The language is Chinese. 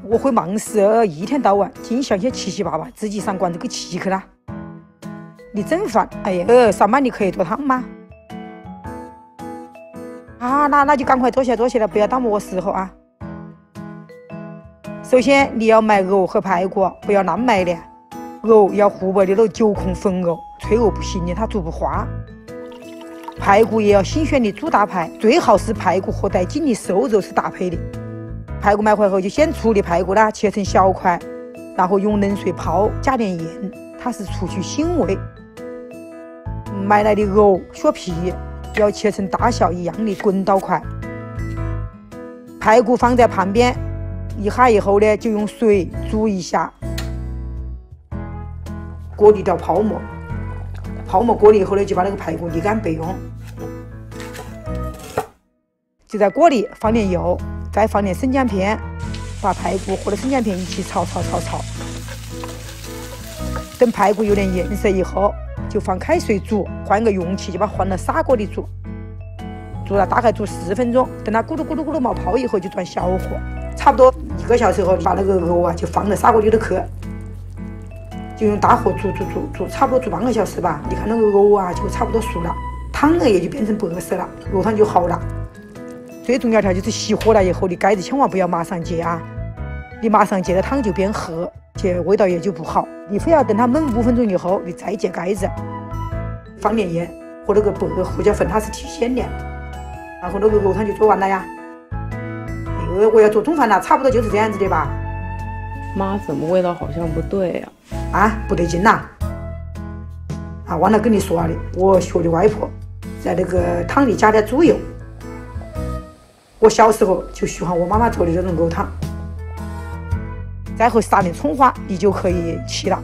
我会忙死，一天到晚净想些七七八八，自己上馆子给气去了。你整饭，哎呀，上班你可以做汤吗？啊，那就赶快做些了，不要耽误我时候啊。首先你要买藕和排骨，不要乱买的。藕要湖北的那9孔粉藕，脆藕不行的，它煮不花。排骨也要新鲜的猪大排，最好是排骨和带筋的瘦肉是搭配的。排骨买回后就先处理排骨啦，切成小块，然后用冷水泡，加点盐，它是除去腥味。买来的藕削皮，要切成大小一样的滚刀块。排骨放在旁边，一下以后呢，就用水煮一下。锅里调泡沫，泡沫过了以后呢，就把那个排骨沥干备用。就在锅里放点油，再放点生姜片，把排骨和生姜片一起炒。等排骨有点颜色以后，就放开水煮，换个容器就把换了砂锅里煮。煮了大概煮10分钟，等它咕噜咕噜冒泡以后，就转小火，差不多1个小时后，把那个藕啊就放到砂锅里头去。就用大火煮，差不多煮半个小时吧。你看那个藕啊，就差不多熟了，汤呢也就变成白色了，肉汤就好了。最重要的就是熄火了以后，你盖子千万不要马上揭啊！你马上揭了，汤就变黑，这味道也就不好。你非要等它焖5分钟以后，你再揭盖子，放点盐和那个白胡椒粉，它是提鲜的。然后那个肉汤就做完了呀。哎呦，我要做中饭了，差不多就是这样子的吧？妈，怎么味道好像不对呀？啊，不对劲啦！啊，忘了跟你说了的，我学的外婆在那个汤里加点猪油。我小时候就喜欢我妈妈做的这种藕汤，再后撒点葱花，你就可以吃了。